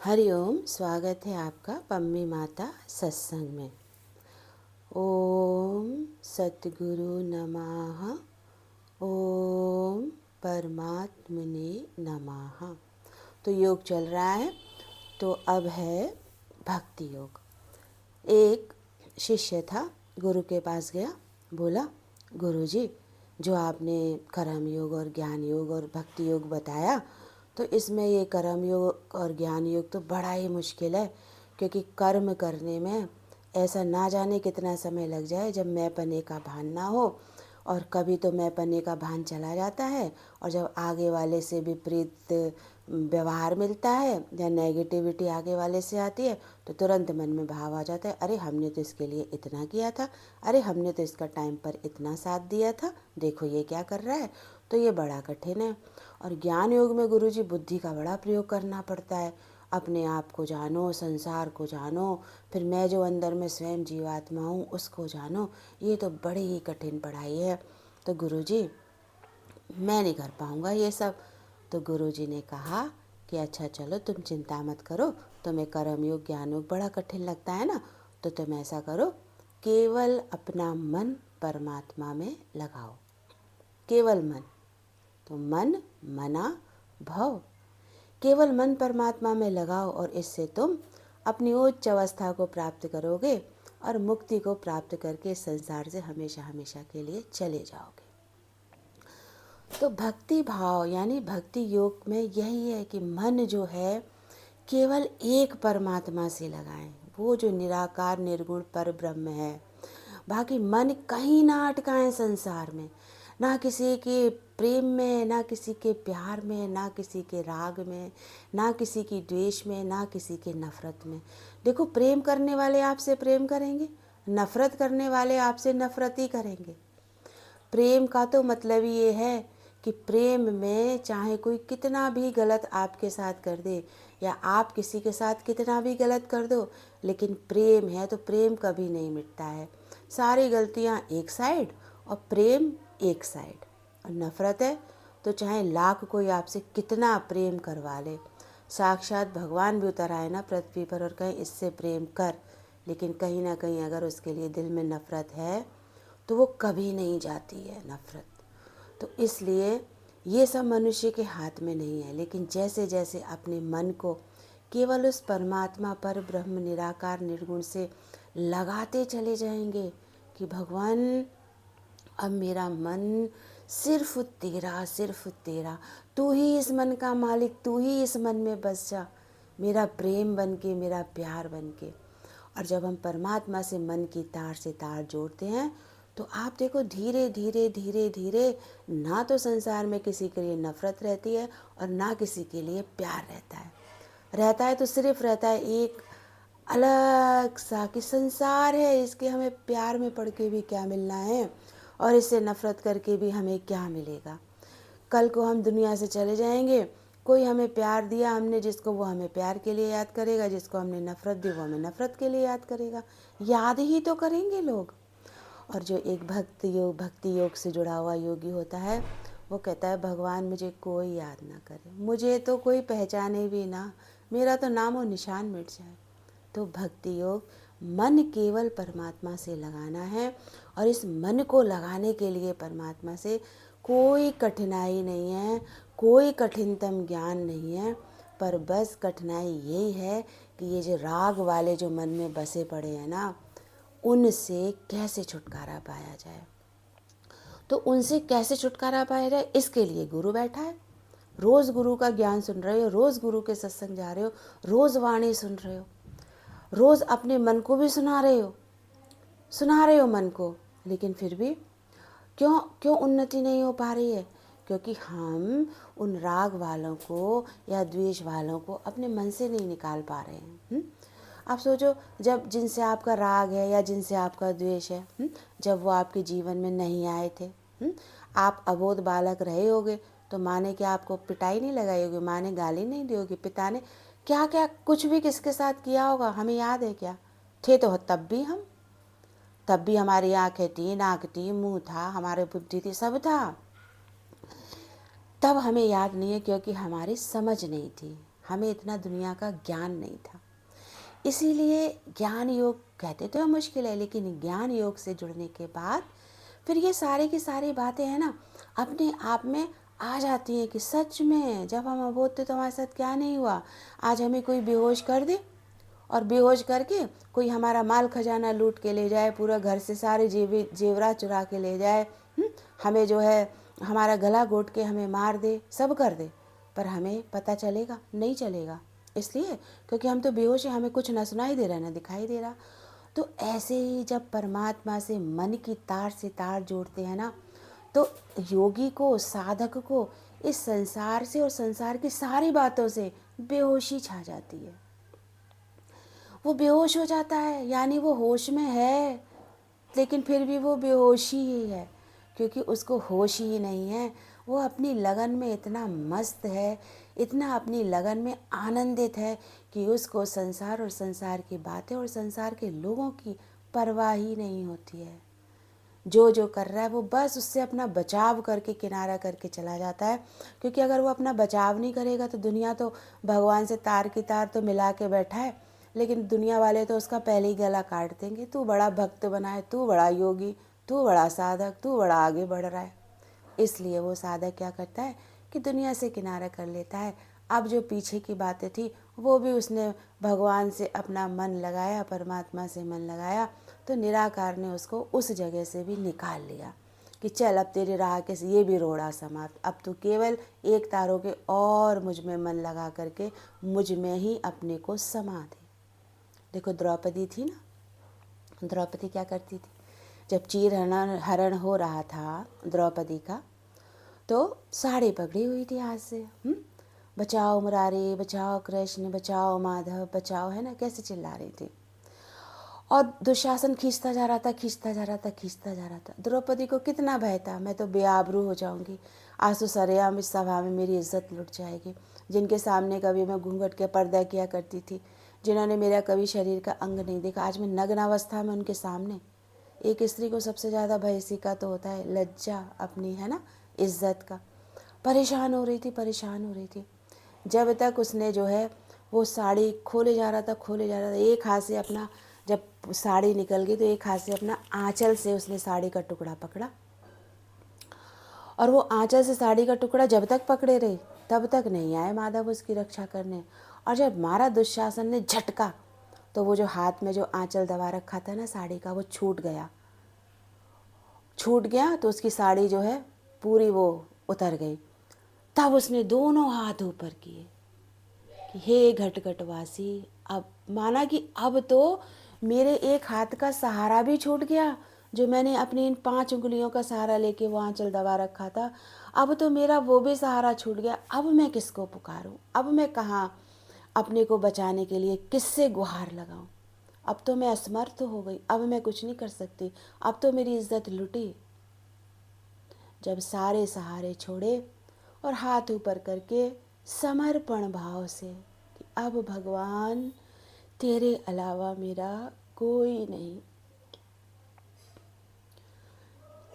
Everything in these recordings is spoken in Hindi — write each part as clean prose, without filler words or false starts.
हरिओम। स्वागत है आपका पम्मी माता सत्संग में। ओम सतगुरु नमः। ओम परमात्मने नमः। तो योग चल रहा है, तो अब है भक्ति योग। एक शिष्य था, गुरु के पास गया, बोला गुरुजी, जो आपने कर्म योग और ज्ञान योग और भक्ति योग बताया, तो इसमें ये कर्म योग और ज्ञान योग तो बड़ा ही मुश्किल है, क्योंकि कर्म करने में ऐसा ना जाने कितना समय लग जाए जब मैं पने का भान ना हो, और कभी तो मैं पने का भान चला जाता है, और जब आगे वाले से विपरीत व्यवहार मिलता है या नेगेटिविटी आगे वाले से आती है तो तुरंत मन में भाव आ जाता है, अरे हमने तो इसके लिए इतना किया था, अरे हमने तो इसका टाइम पर इतना साथ दिया था, देखो ये क्या कर रहा है। तो ये बड़ा कठिन है। और ज्ञान योग में गुरुजी बुद्धि का बड़ा प्रयोग करना पड़ता है। अपने आप को जानो, संसार को जानो, फिर मैं जो अंदर में स्वयं जीवात्मा हूँ उसको जानो। ये तो बड़ी ही कठिन पढ़ाई है। तो गुरुजी मैं नहीं कर पाऊँगा ये सब। तो गुरुजी ने कहा कि अच्छा चलो तुम चिंता मत करो, तुम्हें कर्म योग ज्ञान योग बड़ा कठिन लगता है ना, तो तुम ऐसा करो, केवल अपना मन परमात्मा में लगाओ। केवल मन, तो मन मना भव, केवल मन परमात्मा में लगाओ, और इससे तुम अपनी उच्च अवस्था को प्राप्त करोगे और मुक्ति को प्राप्त करके संसार से हमेशा हमेशा के लिए चले जाओगे। तो भक्ति भाव यानी भक्ति योग में यही है कि मन जो है केवल एक परमात्मा से लगाएं, वो जो निराकार निर्गुण पर ब्रह्म है। बाकी मन कहीं ना अटकाएं संसार में, ना किसी के प्रेम में, ना किसी के प्यार में, ना किसी के राग में, ना किसी की द्वेष में, ना किसी के नफरत में। देखो, प्रेम करने वाले आपसे प्रेम करेंगे, नफरत करने वाले आपसे नफरत ही करेंगे। प्रेम का तो मतलब ये है कि प्रेम में चाहे कोई कितना भी गलत आपके साथ कर दे या आप किसी के साथ कितना भी गलत कर दो, लेकिन प्रेम है तो प्रेम कभी नहीं मिटता है। सारी गलतियाँ एक साइड और प्रेम एक साइड। और नफ़रत है तो चाहे लाख कोई आपसे कितना प्रेम करवा ले, साक्षात भगवान भी उतर आए ना पृथ्वी पर और कहें इससे प्रेम कर, लेकिन कहीं ना कहीं अगर उसके लिए दिल में नफ़रत है तो वो कभी नहीं जाती है नफ़रत। तो इसलिए ये सब मनुष्य के हाथ में नहीं है, लेकिन जैसे जैसे अपने मन को केवल उस परमात्मा पर ब्रह्म निराकार निर्गुण से लगाते चले जाएंगे कि भगवान अब मेरा मन सिर्फ तेरा, तू ही इस मन का मालिक, तू ही इस मन में बस जा, मेरा प्रेम बन के, मेरा प्यार बन के। और जब हम परमात्मा से मन की तार से तार जोड़ते हैं तो आप देखो धीरे धीरे धीरे धीरे ना तो संसार में किसी के लिए नफ़रत रहती है और ना किसी के लिए प्यार रहता है तो सिर्फ रहता है एक अलग सा कि संसार है, इसके हमें प्यार में पड़ के भी क्या मिलना है और इससे नफ़रत करके भी हमें क्या मिलेगा। कल को हम दुनिया से चले जाएंगे, कोई हमें प्यार दिया हमने जिसको, वो हमें प्यार के लिए याद करेगा, जिसको हमने नफ़रत दी वो हमें नफ़रत के लिए याद करेगा। याद ही तो करेंगे लोग। और जो एक भक्ति योग से जुड़ा हुआ योगी होता है वो कहता है भगवान मुझे कोई याद ना करे, मुझे तो कोई पहचाने भी ना, मेरा तो नाम और निशान मिट जाए। तो भक्ति योग मन केवल परमात्मा से लगाना है, और इस मन को लगाने के लिए परमात्मा से कोई कठिनाई नहीं है, कोई कठिनतम ज्ञान नहीं है, पर बस कठिनाई यही है कि ये जो राग वाले जो मन में बसे पड़े हैं ना, उनसे कैसे छुटकारा पाया जाए। तो उनसे कैसे छुटकारा पाया जाए, इसके लिए गुरु बैठा है। रोज़ गुरु का ज्ञान सुन रहे हो, रोज़ गुरु के सत्संग जा रहे हो, रोज़ वाणी सुन रहे हो, रोज़ अपने मन को भी सुना रहे हो मन को, लेकिन फिर भी क्यों क्यों उन्नति नहीं हो पा रही है? क्योंकि हम उन राग वालों को या द्वेष वालों को अपने मन से नहीं निकाल पा रहे हैं। आप सोचो, जब जिनसे आपका राग है या जिनसे आपका द्वेष है, जब वो आपके जीवन में नहीं आए थे, आप अबोध बालक रहे होगे, तो माँ ने क्या आपको पिटाई नहीं लगाई होगी, माँ ने गाली नहीं दी होगी, पिता ने क्या क्या कुछ भी किसके साथ किया होगा, हमें याद है क्या? थे तो तब भी हमारी आँखें थी, नाक थी, मुंह था, हमारे बुद्धि थी, सब था। तब हमें याद नहीं है क्योंकि हमारी समझ नहीं थी, हमें इतना दुनिया का ज्ञान नहीं था। इसीलिए ज्ञान योग कहते तो मुश्किल है, लेकिन ज्ञान योग से जुड़ने के बाद फिर ये सारी की सारी बातें हैं ना अपने आप में आ जाती हैं कि सच में जब हम अबोध थे तो हमारे साथ क्या नहीं हुआ। आज हमें कोई बेहोश कर दे और बेहोश करके कोई हमारा माल खजाना लूट के ले जाए, पूरा घर से सारे जेवरात चुरा के ले जाए, हमें जो है हमारा गला घोट के हमें मार दे, सब कर दे, पर हमें पता चलेगा? नहीं चलेगा। इसलिए क्योंकि हम तो बेहोश हैं, हमें कुछ ना सुनाई दे रहा ना दिखाई दे रहा। तो ऐसे ही जब परमात्मा से मन की तार से तार जोड़ते हैं ना, तो योगी को, साधक को इस संसार से और संसार की सारी बातों से बेहोशी छा जाती है। वो बेहोश हो जाता है, यानी वो होश में है लेकिन फिर भी वो बेहोशी ही है, क्योंकि उसको होश ही नहीं है। वो अपनी लगन में इतना मस्त है, इतना अपनी लगन में आनंदित है कि उसको संसार और संसार की बातें और संसार के लोगों की परवाह ही नहीं होती है। जो जो कर रहा है वो बस उससे अपना बचाव करके किनारा करके चला जाता है, क्योंकि अगर वो अपना बचाव नहीं करेगा तो दुनिया तो भगवान से तार की तार तो मिला के बैठा है, लेकिन दुनिया वाले तो उसका पहले ही गला काट देंगे। तू बड़ा भक्त बना है, तू बड़ा योगी, तू बड़ा साधक, तू बड़ा आगे बढ़ रहा है। इसलिए वो साधक क्या करता है कि दुनिया से किनारा कर लेता है। अब जो पीछे की बातें थी वो भी उसने भगवान से अपना मन लगाया, परमात्मा से मन लगाया, तो निराकार ने उसको उस जगह से भी निकाल लिया कि चल अब तेरे राह के ये भी रोड़ा समाप्त, अब तू केवल एक तारों के और मुझ में मन लगा करके मुझ में ही अपने को समा दे। देखो द्रौपदी थी ना, द्रौपदी क्या करती थी? जब चीर हरण हो रहा था द्रौपदी का, तो साड़ी पकड़ी हुई थी हाथ से, बचाओ मुरारी, बचाओ कृष्ण, बचाओ माधव, बचाओ, है ना, कैसे चिल्ला रही थी। और दुशासन खींचता जा रहा था, खींचता जा रहा था, खींचता जा रहा था। द्रौपदी को कितना भय था, मैं तो बेआबरू हो जाऊंगी, आज तो सरेआम इस सभा में मेरी इज्जत लुट जाएगी। जिनके सामने कभी मैं घूंघट के पर्दा किया करती थी, जिन्होंने मेरा कभी शरीर का अंग नहीं देखा, आज मैं नग्न अवस्था में उनके सामने। एक स्त्री को सबसे ज़्यादा भय इसी का तो होता है, लज्जा अपनी, है ना, इज्जत का। परेशान हो रही थी, परेशान हो रही थी। जब तक उसने जो है वो साड़ी खोले जा रहा था, खोले जा रहा था, एक हाथ से अपना, जब साड़ी निकल गई तो एक हाथ से अपना आंचल से उसने साड़ी का टुकड़ा पकड़ा, और वो आंचल से साड़ी का टुकड़ा जब तक पकड़े रहे तब तक नहीं आए माधव उसकी रक्षा करने। और जब मारा दुशासन ने झटका, तो वो जो हाथ में जो आंचल दबा रखा था ना साड़ी का, वो छूट गया, छूट गया, तो उसकी साड़ी जो है पूरी वो उतर गई। तब उसने दोनों हाथ ऊपर किए कि हे घटघटवासी, अब माना कि अब तो मेरे एक हाथ का सहारा भी छूट गया, जो मैंने अपनी इन 5 उंगलियों का सहारा लेके वो आंचल दबा रखा था, अब तो मेरा वो भी सहारा छूट गया। अब मैं किसको पुकारूं? अब मैं कहाँ अपने को बचाने के लिए किससे गुहार लगाऊं? अब तो मैं असमर्थ हो गई, अब मैं कुछ नहीं कर सकती, अब तो मेरी इज्जत लुटी। जब सारे सहारे छोड़े और हाथ ऊपर करके समर्पण भाव से कि अब भगवान तेरे अलावा मेरा कोई नहीं,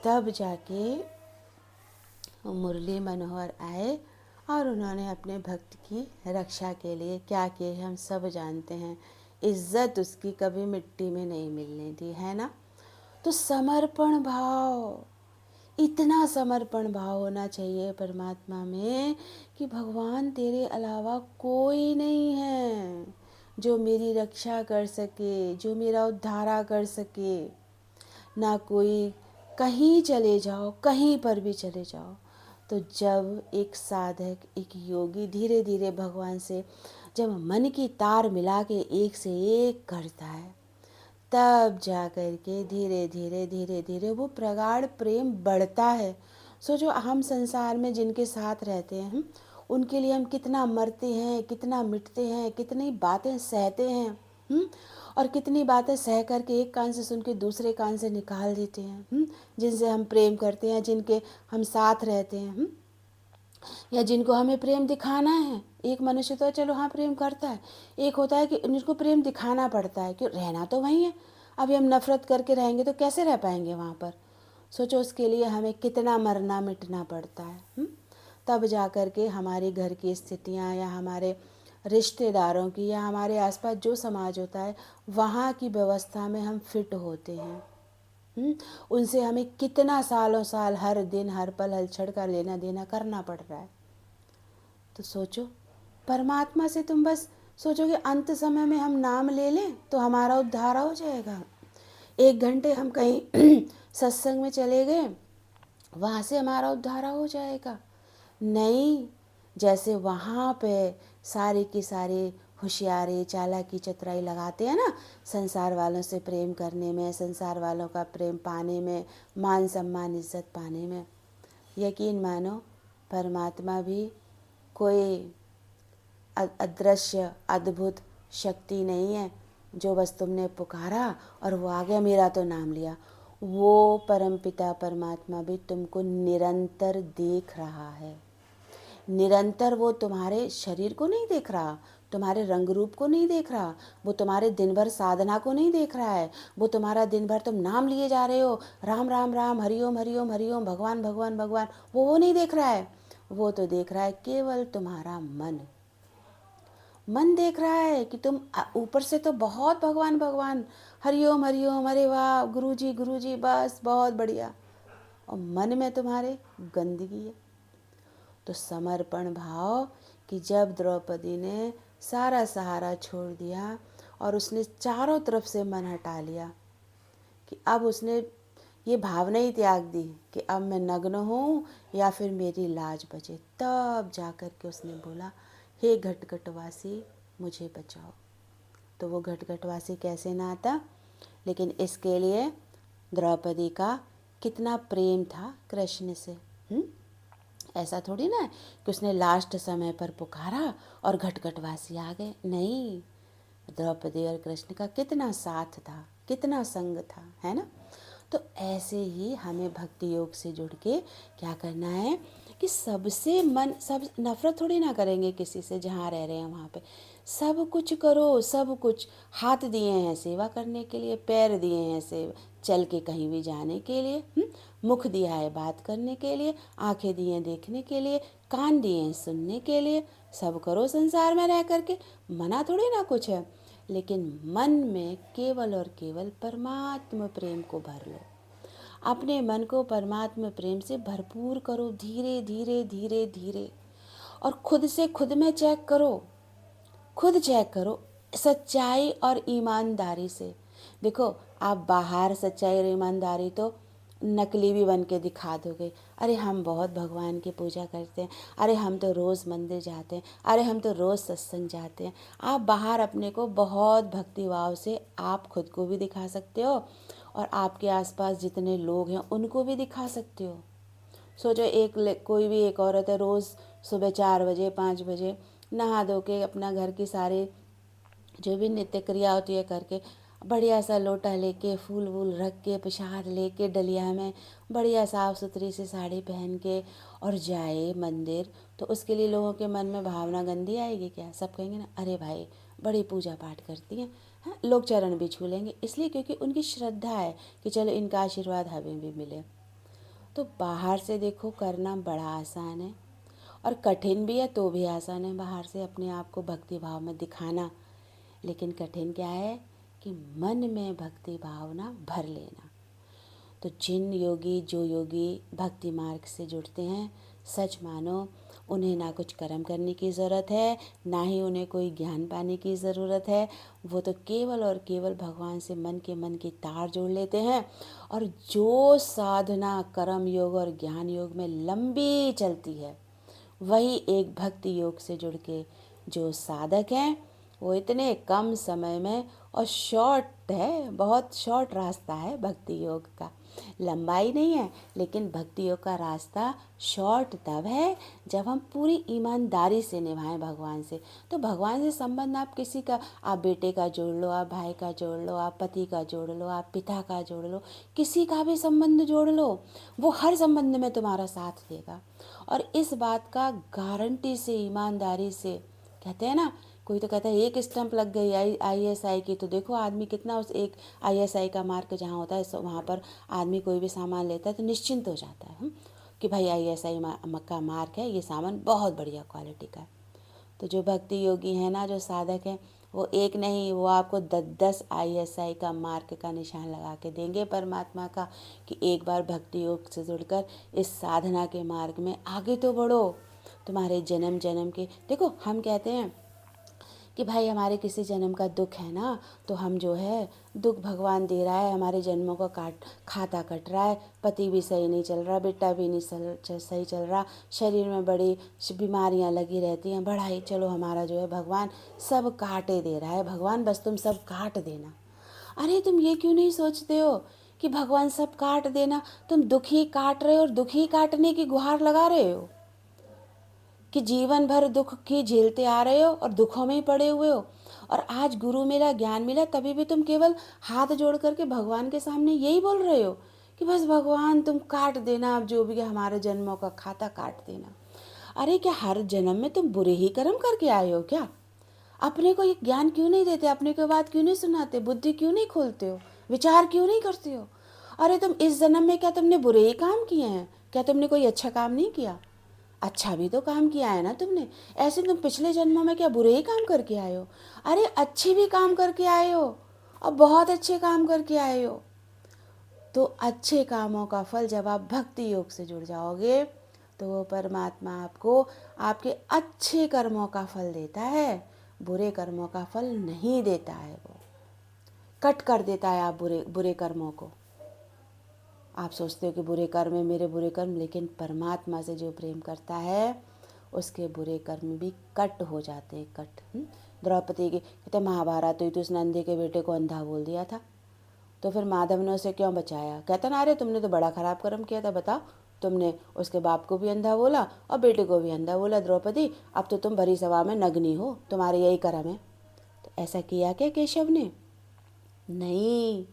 तब जाके मुरली मनोहर आए और उन्होंने अपने भक्त की रक्षा के लिए क्या किए हम सब जानते हैं। इज्जत उसकी कभी मिट्टी में नहीं मिलने दी, है ना। तो समर्पण भाव, इतना समर्पण भाव होना चाहिए परमात्मा में कि भगवान तेरे अलावा कोई नहीं है जो मेरी रक्षा कर सके, जो मेरा उद्धारा कर सके। ना कोई, कहीं चले जाओ, कहीं पर भी चले जाओ, तो जब एक साधक, एक योगी धीरे धीरे भगवान से जब मन की तार मिला के एक से एक करता है, तब जा कर के धीरे धीरे धीरे धीरे वो प्रगाढ़ प्रेम बढ़ता है। सोचो हम संसार में जिनके साथ रहते हैं, उनके लिए हम कितना मरते हैं, कितना मिटते हैं, कितनी बातें सहते हैं, और कितनी बातें सह करके एक कान से सुन के दूसरे कान से निकाल देते हैं। जिनसे हम प्रेम करते हैं, जिनके हम साथ रहते हैं, या जिनको हमें प्रेम दिखाना है। एक मनुष्य तो चलो हाँ प्रेम करता है, एक होता है कि जिनको प्रेम दिखाना पड़ता है, क्यों, रहना तो वही है। अभी हम नफरत करके रहेंगे तो कैसे रह पाएंगे वहाँ पर? सोचो उसके लिए हमें कितना मरना मिटना पड़ता है। तब जा कर के हमारे घर की स्थितियाँ या हमारे रिश्तेदारों की या हमारे आसपास जो समाज होता है वहाँ की व्यवस्था में हम फिट होते हैं। उनसे हमें कितना सालों साल हर दिन हर पल हलचल का लेना देना करना पड़ रहा है। तो सोचो, परमात्मा से तुम बस सोचो कि अंत समय में हम नाम ले लें तो हमारा उद्धार हो जाएगा। 1 घंटे हम कहीं सत्संग में चले गए, वहाँ से हमारा उद्धार हो जाएगा। नहीं, जैसे वहाँ पे सारी की सारी होशियारी चालाकी चतुराई लगाते हैं ना, संसार वालों से प्रेम करने में, संसार वालों का प्रेम पाने में, मान सम्मान इज्जत पाने में, यकीन मानो परमात्मा भी कोई अदृश्य अद्भुत शक्ति नहीं है जो बस तुमने पुकारा और वो आ गया, मेरा तो नाम लिया। वो परमपिता परमात्मा भी तुमको निरंतर देख रहा है। निरंतर वो तुम्हारे शरीर को नहीं देख रहा, तुम्हारे रंग रूप को नहीं देख रहा, वो तुम्हारे दिन भर साधना को नहीं देख रहा है, वो तुम्हारा दिन भर तुम नाम लिए जा रहे हो, राम राम राम, हरिओम हरिओम हरिओम, भगवान भगवान भगवान, वो नहीं देख रहा है। वो तो देख रहा है केवल तुम्हारा मन। मन देख रहा है कि तुम ऊपर से तो बहुत भगवान भगवान, हरिओम हरिओम, अरे वाह गुरुजी बस बहुत बढ़िया, और मन में तुम्हारे गंदगी है। तो समर्पण भाव कि जब द्रौपदी ने सारा सहारा छोड़ दिया और उसने चारों तरफ से मन हटा लिया, कि अब उसने ये भावना ही त्याग दी कि अब मैं नग्न हूँ या फिर मेरी लाज बचे, तब जाकर के उसने बोला, हे घटघटवासी मुझे बचाओ। तो वो घटघटवासी कैसे ना आता, लेकिन इसके लिए द्रौपदी का कितना प्रेम था कृष्ण से। ऐसा थोड़ी ना है कि उसने लास्ट समय पर पुकारा और घटघटवासी आ गए, नहीं, द्रौपदी और कृष्ण का कितना साथ था, कितना संग था, है ना। तो ऐसे ही हमें भक्ति योग से जुड़ के क्या करना है कि सबसे मन, सब नफरत थोड़ी ना करेंगे किसी से, जहाँ रह रहे हैं वहाँ पे सब कुछ करो, सब कुछ। हाथ दिए हैं सेवा करने के लिए, पैर दिए हैं से चल के कहीं भी जाने के लिए, मुख दिया है बात करने के लिए, आंखें दी हैं देखने के लिए, कान दिए हैं सुनने के लिए, सब करो संसार में रह करके, मना थोड़ी ना कुछ है। लेकिन मन में केवल और केवल परमात्मा प्रेम को भर लो। अपने मन को परमात्मा प्रेम से भरपूर करो, धीरे धीरे धीरे धीरे, और खुद से खुद में चेक करो, खुद चेक करो सच्चाई और ईमानदारी से। देखो, आप बाहर सच्चाई और ईमानदारी तो नकली भी बन के दिखा दोगे, अरे हम बहुत भगवान की पूजा करते हैं, अरे हम तो रोज़ मंदिर जाते हैं, अरे हम तो रोज़ सत्संग जाते हैं। आप बाहर अपने को बहुत भक्ति भाव से आप खुद को भी दिखा सकते हो और आपके आसपास जितने लोग हैं उनको भी दिखा सकते हो। सोचो, कोई भी एक औरत है, रोज़ सुबह 4 बजे 5 बजे नहा धो के अपना घर की सारे जो भी नित्य क्रिया होती है करके, बढ़िया सा लोटा लेके फूल वूल रख के प्रसाद लेके डलिया में बढ़िया साफ़ सुथरी सी साड़ी पहन के और जाए मंदिर, तो उसके लिए लोगों के मन में भावना गंदी आएगी क्या? सब कहेंगे ना, अरे भाई बड़ी पूजा पाठ करती हैं। हाँ, लोग चरण भी छू लेंगे, इसलिए क्योंकि उनकी श्रद्धा है कि चलो इनका आशीर्वाद हमें भी मिले। तो बाहर से देखो करना बड़ा आसान है और कठिन भी है, तो भी आसान है बाहर से अपने आप को भक्ति भाव में दिखाना। लेकिन कठिन क्या है कि मन में भक्ति भावना भर लेना। तो जो योगी भक्ति मार्ग से जुड़ते हैं, सच मानो उन्हें ना कुछ कर्म करने की ज़रूरत है, ना ही उन्हें कोई ज्ञान पाने की ज़रूरत है। वो तो केवल और केवल भगवान से मन की तार जोड़ लेते हैं, और जो साधना कर्म योग और ज्ञान योग में लंबी चलती है, वही एक भक्ति योग से जुड़ के जो साधक हैं, वो इतने कम समय में, और शॉर्ट है, बहुत शॉर्ट रास्ता है भक्ति योग का, लंबाई नहीं है, लेकिन भक्ति योग का रास्ता शॉर्ट तब है जब हम पूरी ईमानदारी से निभाएं भगवान से। तो भगवान से संबंध आप किसी का, आप बेटे का जोड़ लो, आप भाई का जोड़ लो, आप पति का जोड़ लो, आप पिता का जोड़ लो, किसी का भी संबंध जोड़ लो, वो हर संबंध में तुम्हारा साथ देगा। और इस बात का गारंटी से, ईमानदारी से, कहते हैं ना, कोई तो कहता है एक स्टंप लग गई ISI की, तो देखो आदमी कितना, उस एक ISI का मार्क जहाँ होता है वहाँ पर आदमी कोई भी सामान लेता है तो निश्चिंत हो जाता है कि भाई ISI का मार्क है, ये सामान बहुत बढ़िया क्वालिटी का है। तो जो भक्ति योगी है ना, जो साधक है, वो एक नहीं, वो आपको 10 ISI का मार्क का निशान लगा के देंगे परमात्मा का, कि एक बार भक्ति योग से जुड़कर इस साधना के मार्ग में आगे तो बढ़ो। तुम्हारे जन्म जन्म के, देखो हम कहते हैं कि भाई हमारे किसी जन्म का दुख है ना, तो हम जो है दुख भगवान दे रहा है, हमारे जन्मों का खाता कट रहा है, पति भी सही नहीं चल रहा, बेटा भी नहीं सही चल रहा, शरीर में बड़ी बीमारियां लगी रहती हैं, बड़ा ही चलो हमारा जो है भगवान सब काटे दे रहा है, भगवान बस तुम सब काट देना। अरे तुम ये क्यों नहीं सोचते हो कि भगवान सब काट देना, तुम दुख ही काट रहे हो और दुख ही काटने की गुहार लगा रहे हो, कि जीवन भर दुख की झेलते आ रहे हो और दुखों में ही पड़े हुए हो। और आज गुरु मिला, ज्ञान मिला, तभी भी तुम केवल हाथ जोड़ करके भगवान के सामने यही बोल रहे हो कि बस भगवान तुम काट देना, अब जो भी है हमारे जन्मों का खाता काट देना। अरे क्या हर जन्म में तुम बुरे ही कर्म करके आए हो क्या? अपने को ये ज्ञान क्यों नहीं देते, अपने को बात क्यों नहीं सुनाते, बुद्धि क्यों नहीं खोलते हो, विचार क्यों नहीं करते हो? अरे तुम इस जन्म में क्या तुमने बुरे ही काम किए हैं? क्या तुमने कोई अच्छा काम नहीं किया? अच्छा भी तो काम किया है ना तुमने। ऐसे तुम पिछले जन्मों में क्या बुरे ही काम करके आए हो? अरे अच्छे भी काम करके आए हो और बहुत अच्छे काम करके आए हो। तो अच्छे कामों का फल जब आप भक्ति योग से जुड़ जाओगे तो वो परमात्मा आपको आपके अच्छे कर्मों का फल देता है, बुरे कर्मों का फल नहीं देता है। वो कट कर देता है आप बुरे बुरे कर्मों को। आप सोचते हो कि बुरे कर्म है मेरे बुरे कर्म, लेकिन परमात्मा से जो प्रेम करता है उसके बुरे कर्म भी कट हो जाते हैं, कट। द्रौपदी के कहते महाभारत हुई तो उस नंदी के बेटे को अंधा बोल दिया था, तो फिर माधव ने उसे क्यों बचाया? कहता ना अरे तुमने तो बड़ा खराब कर्म किया था, बताओ, तुमने उसके बाप को भी अंधा बोला और बेटे को भी अंधा बोला, द्रौपदी अब तो तुम भरी सभा में नग्नी हो, तुम्हारे यही कर्म है। तो ऐसा किया क्या केशव ने? नहीं,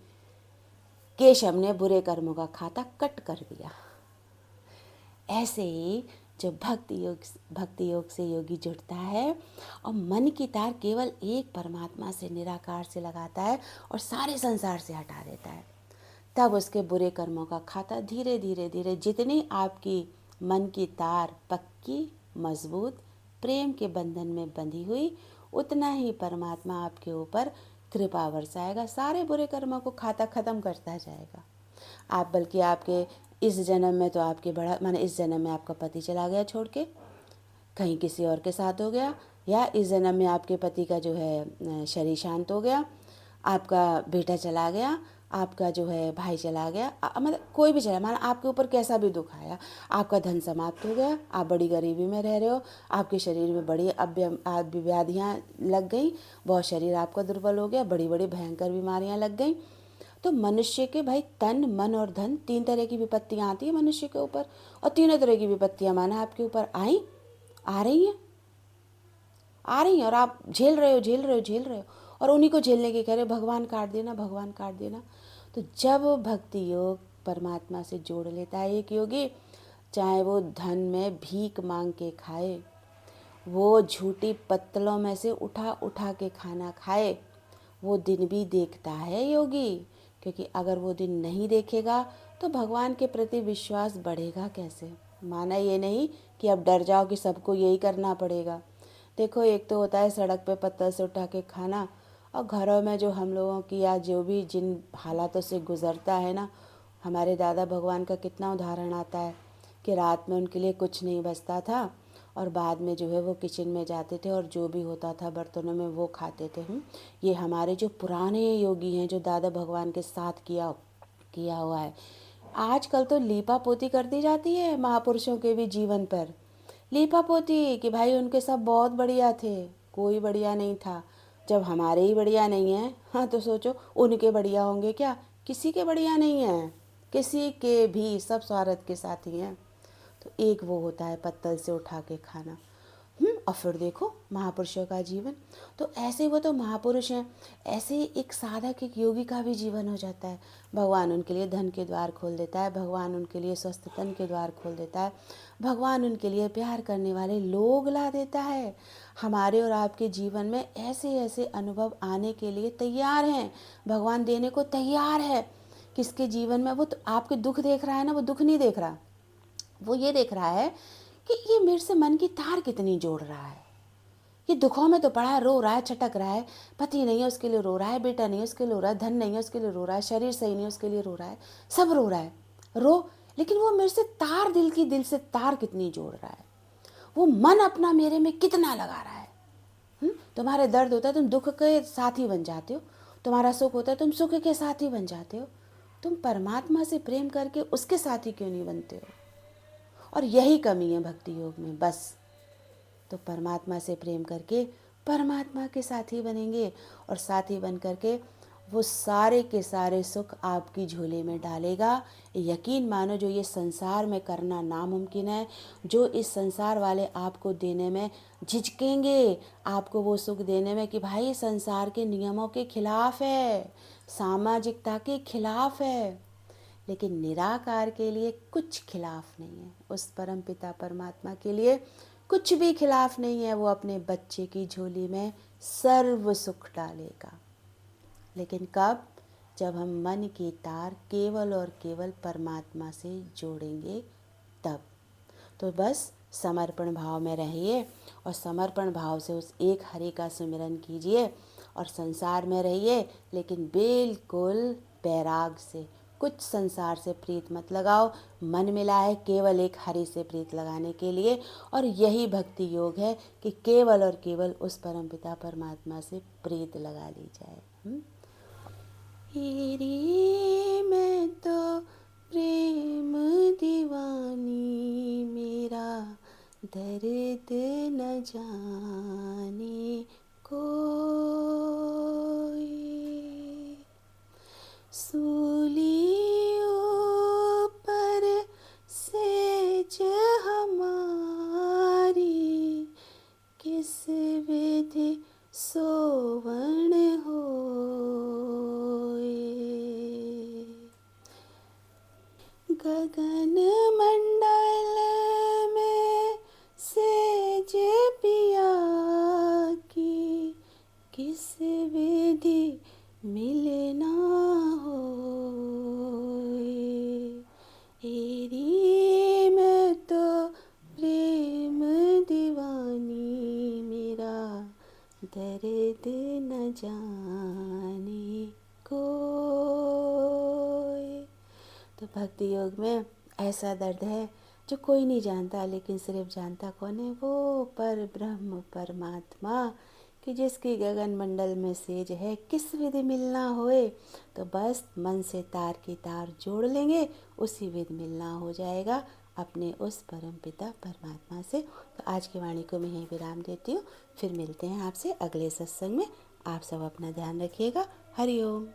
केशव ने बुरे कर्मों का खाता कट कर दिया। ऐसे ही जो भक्ति योग से योगी जुड़ता है और मन की तार केवल एक परमात्मा से, निराकार से लगाता है और सारे संसार से हटा देता है, तब उसके बुरे कर्मों का खाता धीरे धीरे धीरे, जितनी आपकी मन की तार पक्की मजबूत प्रेम के बंधन में बंधी हुई, उतना ही परमात्मा आपके ऊपर कृपा बरसाएगा, सारे बुरे कर्मों को खाता खत्म करता जाएगा। आप बल्कि आपके इस जन्म में तो आपके बड़ा माने इस जन्म में आपका पति चला गया छोड़ के, कहीं किसी और के साथ हो गया, या इस जन्म में आपके पति का जो है शरीर शांत हो गया, आपका बेटा चला गया, आपका जो है भाई चला गया, मतलब कोई भी चला, माना आपके ऊपर कैसा भी दुख आया, आपका धन समाप्त हो गया, आप बड़ी गरीबी में रह रहे हो, आपके शरीर में बड़ी व्याधियाँ लग गई, बहुत शरीर आपका दुर्बल हो गया, बड़ी बड़ी भयंकर बीमारियाँ लग गई। तो मनुष्य के भाई तन मन और धन, 3 तरह की विपत्तियाँ आती है मनुष्य के ऊपर, और तीनों तरह की विपत्तियाँ माना आपके ऊपर आ रही हैं और आप झेल रहे हो और उन्हीं को झेलने के कह रहे भगवान काट देना, भगवान काट देना। तो जब भक्ति योग परमात्मा से जोड़ लेता है एक योगी, चाहे वो धन में भीख मांग के खाए, वो झूठी पत्तलों में से उठा उठा के खाना खाए, वो दिन भी देखता है योगी, क्योंकि अगर वो दिन नहीं देखेगा तो भगवान के प्रति विश्वास बढ़ेगा कैसे? माना ये नहीं कि अब डर जाओ कि सबको यही करना पड़ेगा। देखो, एक तो होता है सड़क पे पत्थर से उठा के खाना, और घरों में जो हम लोगों की या जो भी जिन हालातों से गुजरता है ना, हमारे दादा भगवान का कितना उदाहरण आता है कि रात में उनके लिए कुछ नहीं बचता था और बाद में जो है वो किचन में जाते थे और जो भी होता था बर्तनों में वो खाते थे। ये हमारे जो पुराने योगी हैं, जो दादा भगवान के साथ किया हुआ है। आजकल तो लीपा पोती कर दी जाती है महापुरुषों के भी जीवन पर, लीपा पोती कि भाई उनके सब बहुत बढ़िया थे, कोई बढ़िया नहीं था। जब हमारे ही बढ़िया नहीं है, हाँ तो सोचो उनके बढ़िया होंगे क्या? किसी के बढ़िया नहीं है, किसी के भी, सब स्वार्थ के साथ ही हैं। तो एक वो होता है पत्तल से उठा के खाना। और फिर देखो महापुरुषों का जीवन, तो ऐसे वो तो महापुरुष हैं, ऐसे एक साधक एक योगी का भी जीवन हो जाता है। भगवान उनके लिए धन के द्वार खोल देता है, भगवान उनके लिए स्वस्थ तन के द्वार खोल देता है, भगवान उनके लिए प्यार करने वाले लोग ला देता है। हमारे और आपके जीवन में ऐसे ऐसे अनुभव आने के लिए तैयार हैं, भगवान देने को तैयार है। किसके जीवन में वो तो आपके दुख देख रहा है ना, वो दुख नहीं देख रहा, वो ये देख रहा है कि ये मेरे से मन की तार कितनी जोड़ रहा है, ये दुखों में तो पड़ा है, रो रहा है, छटक रहा है, पति नहीं है उसके लिए रो रहा है, बेटा नहीं है उसके लिए रो रहा है, धन नहीं है उसके लिए रो रहा है, शरीर सही नहीं है उसके लिए रो रहा है, सब रो रहा है, रो। लेकिन वो मेरे से तार दिल से तार कितनी जोड़ रहा है, वो मन अपना मेरे में कितना लगा रहा है। तुम्हारे दर्द होता है तुम दुख के साथी बन जाते हो, तुम्हारा सुख होता है तुम सुख के साथी बन जाते हो। तुम परमात्मा से प्रेम करके उसके साथी क्यों नहीं बनते हो? और यही कमी है भक्ति योग में बस। तो परमात्मा से प्रेम करके परमात्मा के साथी बनेंगे, और साथी बन करके वो सारे के सारे सुख आपकी झोले में डालेगा। यकीन मानो, जो ये संसार में करना नामुमकिन है, जो इस संसार वाले आपको देने में झिझकेंगे, आपको वो सुख देने में कि भाई संसार के नियमों के खिलाफ है, सामाजिकता के खिलाफ है, लेकिन निराकार के लिए कुछ खिलाफ नहीं है। उस परम पिता परमात्मा के लिए कुछ भी खिलाफ नहीं है। वो अपने बच्चे की झोली में सर्व सुख डालेगा। लेकिन कब? जब हम मन की तार केवल और केवल परमात्मा से जोड़ेंगे तब। तो बस समर्पण भाव में रहिए, और समर्पण भाव से उस एक हरि का सुमिरन कीजिए, और संसार में रहिए, लेकिन बिल्कुल बैराग से। कुछ संसार से प्रीत मत लगाओ, मन मिला है केवल एक हरि से प्रीत लगाने के लिए। और यही भक्ति योग है कि केवल और केवल उस परमपिता परमात्मा से प्रीत लगा ली जाए। तेरी मैं तो प्रेम दीवानी, मेरा दर्द न जाने कोई। सूलियों पर सेज हमारी, किस विधि सोवण होए। गगन मंडल में सेज पिया की, किस विधि मिलना होए। तेरी मैं तो प्रेम दीवानी, मेरा दर्द न जाने कोई। तो भक्ति योग में ऐसा दर्द है जो कोई नहीं जानता, लेकिन सिर्फ जानता कौन है? वो पर ब्रह्म परमात्मा, कि जिसकी गगन मंडल में सेज है, किस विधि मिलना होए। तो बस मन से तार की तार जोड़ लेंगे, उसी विधि मिलना हो जाएगा अपने उस परम पिता परमात्मा से। तो आज की वाणी को मैं यहीं विराम देती हूँ। फिर मिलते हैं आपसे अगले सत्संग में। आप सब अपना ध्यान रखिएगा। हरि ओम।